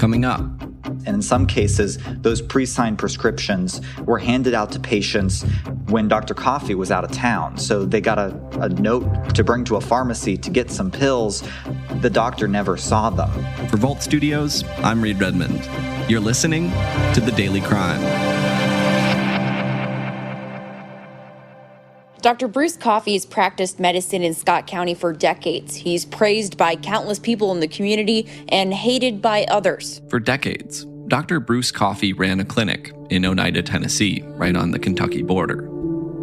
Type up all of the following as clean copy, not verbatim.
Coming up. And in some cases, those pre-signed prescriptions were handed out to patients when Dr. Coffey was out of town. So they got a note to bring to a pharmacy to get some pills. The doctor never saw them. For Vault Studios, I'm Reed Redmond. You're listening to The Daily Crime. Dr. Bruce Coffey has practiced medicine in Scott County for decades. He's praised by countless people in the community and hated by others. For decades, Dr. Bruce Coffey ran a clinic in Oneida, Tennessee, right on the Kentucky border.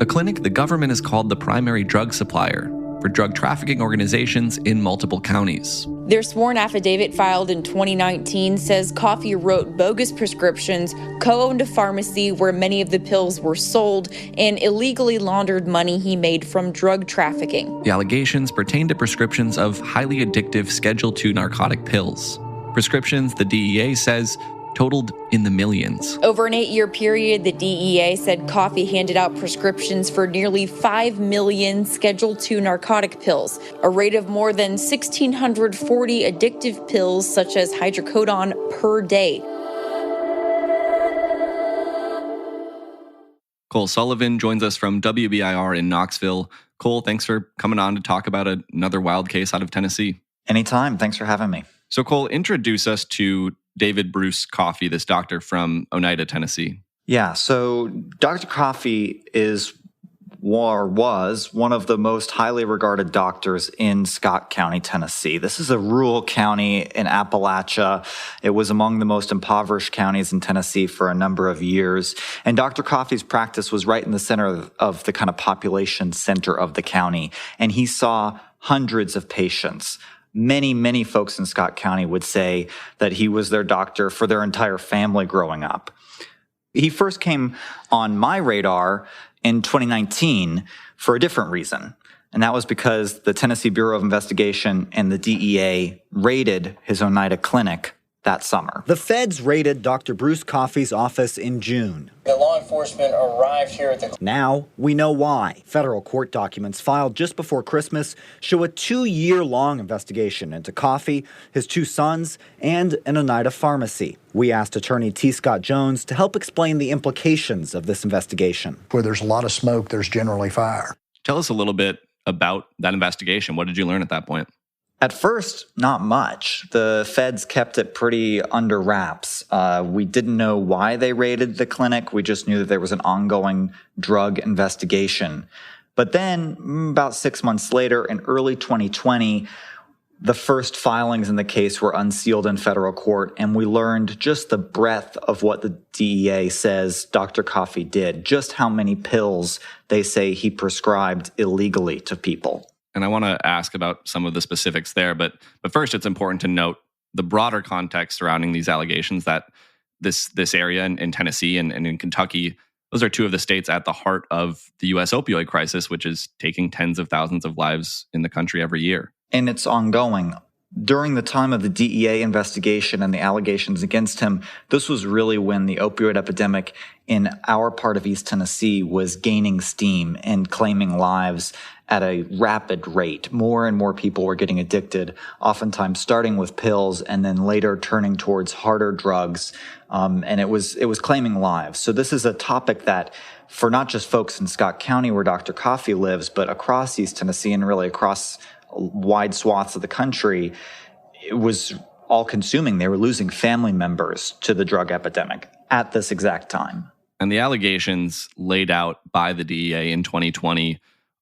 A clinic the government has called the primary drug supplier for drug trafficking organizations in multiple counties. Their sworn affidavit filed in 2019 says Coffey wrote bogus prescriptions, co-owned a pharmacy where many of the pills were sold, and illegally laundered money he made from drug trafficking. The allegations pertain to prescriptions of highly addictive Schedule II narcotic pills. Prescriptions, the DEA says, totaled in the millions. Over an 8-year period, the DEA said Coffey handed out prescriptions for nearly 5 million Schedule II narcotic pills, a rate of more than 1,640 addictive pills such as hydrocodone per day. Cole Sullivan joins us from WBIR in Knoxville. Cole, thanks for coming on to talk about another wild case out of Tennessee. Anytime. Thanks for having me. So, Cole, introduce us to David Bruce Coffey, this doctor from Oneida, Tennessee. Yeah, so Dr. Coffey was one of the most highly regarded doctors in Scott County, Tennessee. This is a rural county in Appalachia. It was among the most impoverished counties in Tennessee for a number of years. And Dr. Coffey's practice was right in the center of the kind of population center of the county. And he saw hundreds of patients. Many folks in Scott County would say that he was their doctor for their entire family growing up. He first came on my radar in 2019 for a different reason, and that was because the Tennessee Bureau of Investigation and the DEA raided his Oneida clinic that summer. The feds raided Dr. Bruce Coffey's office in June. The law enforcement arrived here at the... Now we know why. Federal court documents filed just before Christmas show a 2-year-long investigation into Coffey, his 2 sons, and an Oneida pharmacy. We asked attorney T. Scott Jones to help explain the implications of this investigation. Where there's a lot of smoke, there's generally fire. Tell us a little bit about that investigation. What did you learn at that point? At first, not much. The feds kept it pretty under wraps. We didn't know why they raided the clinic. We just knew that there was an ongoing drug investigation. But then, about 6 months later, in early 2020, the first filings in the case were unsealed in federal court, and we learned just the breadth of what the DEA says Dr. Coffey did, just how many pills they say he prescribed illegally to people. And I want to ask about some of the specifics there. But first, it's important to note the broader context surrounding these allegations that this area in Tennessee and in Kentucky, those are 2 of the states at the heart of the U.S. opioid crisis, which is taking tens of thousands of lives in the country every year. And it's ongoing. During the time of the DEA investigation and the allegations against him, this was really when the opioid epidemic in our part of East Tennessee was gaining steam and claiming lives at a rapid rate. More and more people were getting addicted, oftentimes starting with pills and then later turning towards harder drugs. And it was claiming lives. So this is a topic that, for not just folks in Scott County where Dr. Coffey lives, but across East Tennessee and really across wide swaths of the country, it was all-consuming. They were losing family members to the drug epidemic at this exact time. And the allegations laid out by the DEA in 2020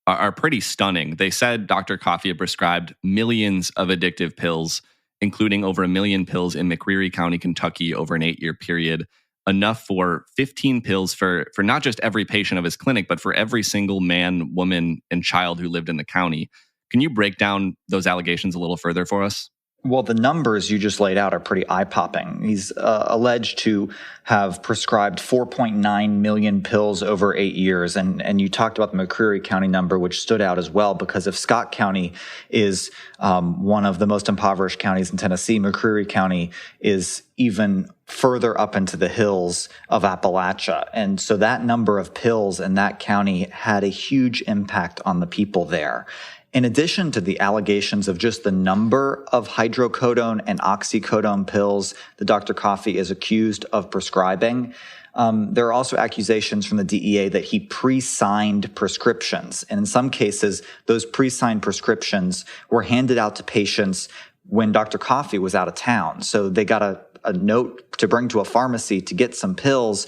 are pretty stunning. They said Dr. Coffey had prescribed millions of addictive pills, including over 1 million pills in McCreary County, Kentucky, over an 8-year period, enough for 15 pills for not just every patient of his clinic, but for every single man, woman, and child who lived in the county. Can you break down those allegations a little further for us? Well, the numbers you just laid out are pretty eye-popping. He's alleged to have prescribed 4.9 million pills over 8 years. And you talked about the McCreary County number, which stood out as well, because if Scott County is one of the most impoverished counties in Tennessee, McCreary County is even further up into the hills of Appalachia. And so that number of pills in that county had a huge impact on the people there. In addition to the allegations of just the number of hydrocodone and oxycodone pills that Dr. Coffey is accused of prescribing, there are also accusations from the DEA that he pre-signed prescriptions. And in some cases, those pre-signed prescriptions were handed out to patients when Dr. Coffey was out of town. So they got a note to bring to a pharmacy to get some pills.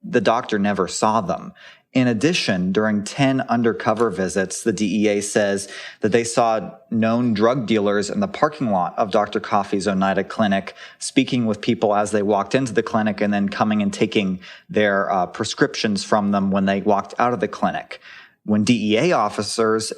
The doctor never saw them. In addition, during 10 undercover visits, the DEA says that they saw known drug dealers in the parking lot of Dr. Coffey's Oneida clinic, speaking with people as they walked into the clinic and then coming and taking their prescriptions from them when they walked out of the clinic. When DEA officers,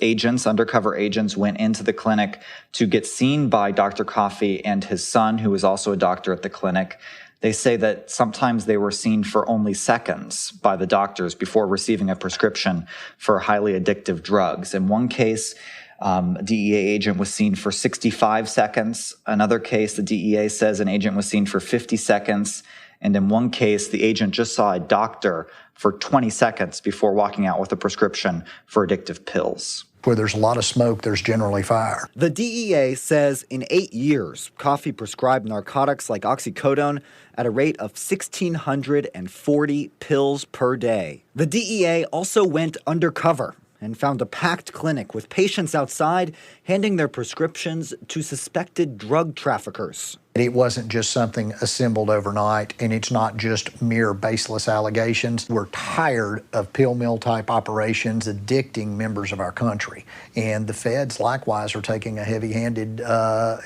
undercover agents, went into the clinic to get seen by Dr. Coffey and his son, who was also a doctor at the clinic, they say that sometimes they were seen for only seconds by the doctors before receiving a prescription for highly addictive drugs. In one case, a DEA agent was seen for 65 seconds. Another case, the DEA says an agent was seen for 50 seconds. And in one case, the agent just saw a doctor for 20 seconds before walking out with a prescription for addictive pills. Where there's a lot of smoke, there's generally fire. The DEA says in 8 years, Coffey prescribed narcotics like oxycodone at a rate of 1,640 pills per day. The DEA also went undercover and found a packed clinic with patients outside handing their prescriptions to suspected drug traffickers. It wasn't just something assembled overnight, and it's not just mere baseless allegations. We're tired of pill mill type operations addicting members of our country. And the feds likewise are taking a heavy-handed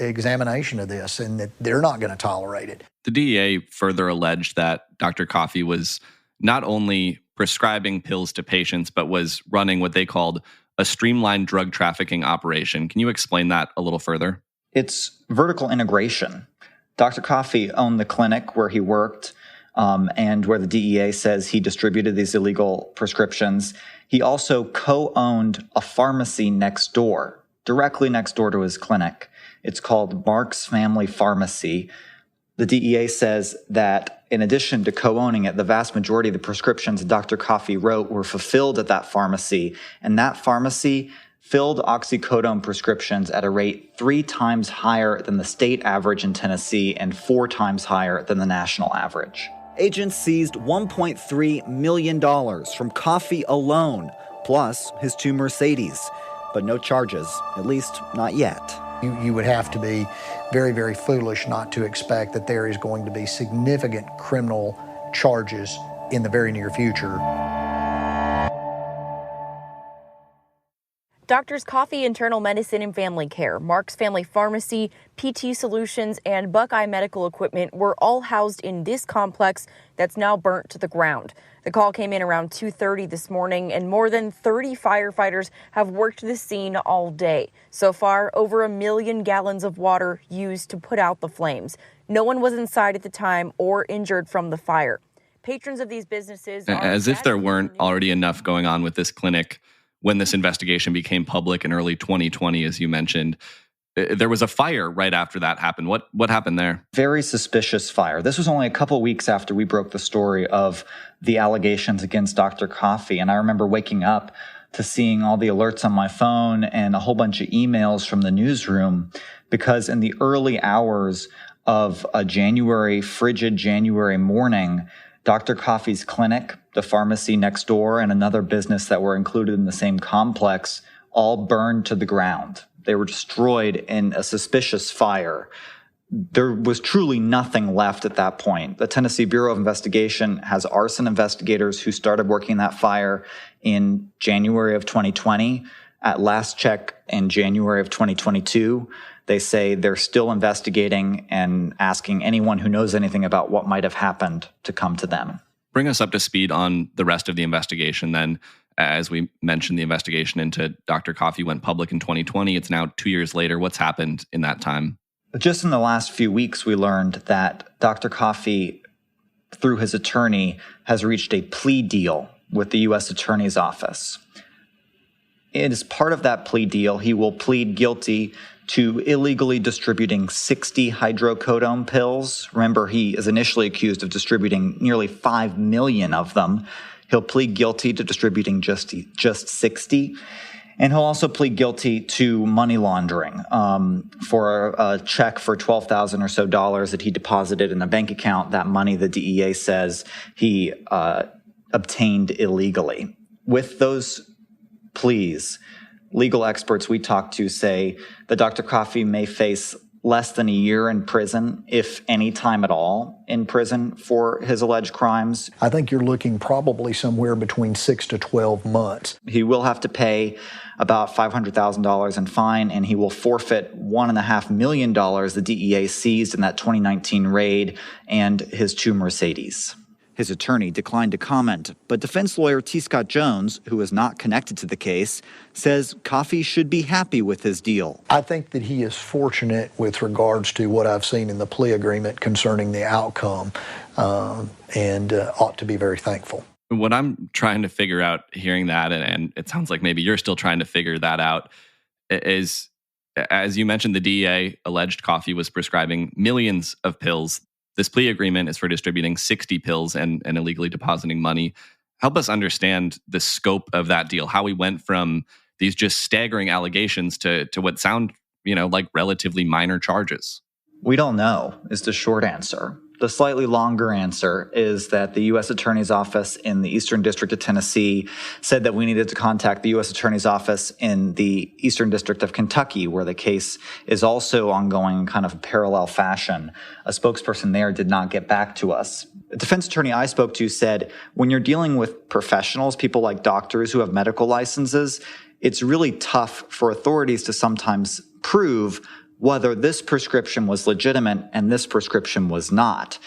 examination of this, and that they're not going to tolerate it. The DEA further alleged that Dr. Coffey was not only prescribing pills to patients, but was running what they called a streamlined drug trafficking operation. Can you explain that a little further? It's vertical integration. Dr. Coffey owned the clinic where he worked and where the DEA says he distributed these illegal prescriptions. He also co-owned a pharmacy next door, directly next door to his clinic. It's called Mark's Family Pharmacy. The DEA says that in addition to co-owning it, the vast majority of the prescriptions Dr. Coffey wrote were fulfilled at that pharmacy, and that pharmacy filled oxycodone prescriptions at a rate 3 times higher than the state average in Tennessee and 4 times higher than the national average. Agents seized $1.3 million from Coffey alone, plus his 2 Mercedes, but no charges, at least not yet. You would have to be very, very foolish not to expect that there is going to be significant criminal charges in the very near future. Doctors Coffey Internal Medicine and Family Care, Mark's Family Pharmacy, PT Solutions, and Buckeye Medical Equipment were all housed in this complex that's now burnt to the ground. The call came in around 2:30 this morning, and more than 30 firefighters have worked the scene all day. So far, over 1 million gallons of water used to put out the flames. No one was inside at the time or injured from the fire. Patrons of these businesses are... As if there weren't already enough going on with this clinic, when this investigation became public in early 2020, as you mentioned, there was a fire right after that happened. What happened there? Very suspicious fire. This was only a couple weeks after we broke the story of the allegations against Dr. Coffey. And I remember waking up to seeing all the alerts on my phone and a whole bunch of emails from the newsroom, because in the early hours of a frigid January morning, Dr. Coffey's clinic, the pharmacy next door, and another business that were included in the same complex all burned to the ground. They were destroyed in a suspicious fire. There was truly nothing left at that point. The Tennessee Bureau of Investigation has arson investigators who started working that fire in January of 2020. At last check in January of 2022, they say they're still investigating and asking anyone who knows anything about what might have happened to come to them. Bring us up to speed on the rest of the investigation then. As we mentioned, the investigation into Dr. Coffey went public in 2020. It's now 2 years later. What's happened in that time? Just in the last few weeks, we learned that Dr. Coffey, through his attorney, has reached a plea deal with the U.S. Attorney's Office. As part of that plea deal, he will plead guilty to illegally distributing 60 hydrocodone pills. Remember, he is initially accused of distributing nearly 5 million of them. He'll plead guilty to distributing just 60. And he'll also plead guilty to money laundering for a check for $12,000 or so that he deposited in a bank account. That money, the DEA says, he obtained illegally. With those pleas, legal experts we talked to say that Dr. Coffey may face less than a year in prison, if any time at all in prison for his alleged crimes. I think you're looking probably somewhere between 6 to 12 months. He will have to pay about $500,000 in fine, and he will forfeit $1.5 million the DEA seized in that 2019 raid and his 2 Mercedes. His attorney declined to comment, but defense lawyer T. Scott Jones, who is not connected to the case, says Coffey should be happy with his deal. I think that he is fortunate with regards to what I've seen in the plea agreement concerning the outcome, and ought to be very thankful. What I'm trying to figure out hearing that, and it sounds like maybe you're still trying to figure that out, is, as you mentioned, the DEA alleged Coffey was prescribing millions of pills. This plea agreement is for distributing 60 pills and illegally depositing money. Help us understand the scope of that deal, how we went from these just staggering allegations to what sound, like relatively minor charges. We don't know is the short answer. The slightly longer answer is that the U.S. Attorney's Office in the Eastern District of Tennessee said that we needed to contact the U.S. Attorney's Office in the Eastern District of Kentucky, where the case is also ongoing in kind of a parallel fashion. A spokesperson there did not get back to us. The defense attorney I spoke to said, when you're dealing with professionals, people like doctors who have medical licenses, it's really tough for authorities to sometimes prove whether this prescription was legitimate and this prescription was not.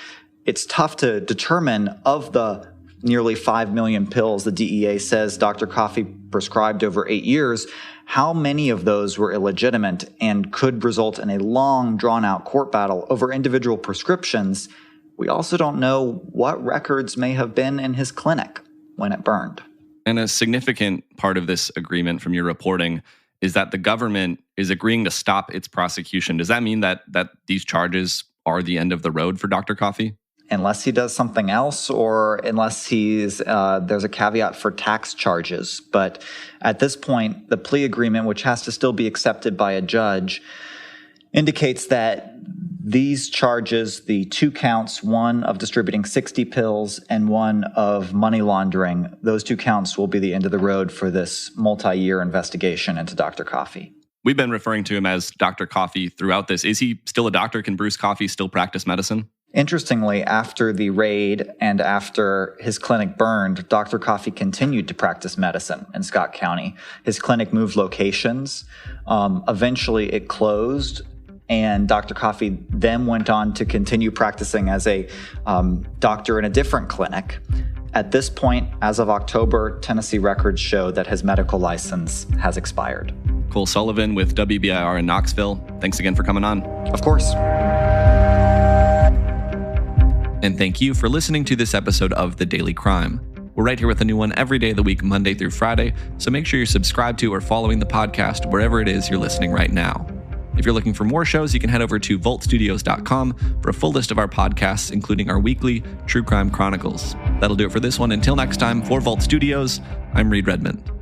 It's tough to determine, of the nearly 5 million pills the DEA says Dr. Coffey prescribed over 8 years, how many of those were illegitimate and could result in a long, drawn-out court battle over individual prescriptions. We also don't know what records may have been in his clinic when it burned. And a significant part of this agreement from your reporting is that the government is agreeing to stop its prosecution. Does that mean that these charges are the end of the road for Dr. Coffey? Unless he does something else, or unless there's a caveat for tax charges. But at this point, the plea agreement, which has to still be accepted by a judge, indicates that these charges, the 2 counts, one of distributing 60 pills and one of money laundering, those 2 counts will be the end of the road for this multi-year investigation into Dr. Coffey. We've been referring to him as Dr. Coffey throughout this. Is he still a doctor? Can Bruce Coffey still practice medicine? Interestingly, after the raid and after his clinic burned, Dr. Coffey continued to practice medicine in Scott County. His clinic moved locations. Eventually, it closed. And Dr. Coffey then went on to continue practicing as a doctor in a different clinic. At this point, as of October, Tennessee records show that his medical license has expired. Cole Sullivan with WBIR in Knoxville. Thanks again for coming on. Of course. And thank you for listening to this episode of The Daily Crime. We're right here with a new one every day of the week, Monday through Friday, so make sure you're subscribed to or following the podcast wherever it is you're listening right now. If you're looking for more shows, you can head over to vaultstudios.com for a full list of our podcasts, including our weekly True Crime Chronicles. That'll do it for this one. Until next time, for Vault Studios, I'm Reed Redmond.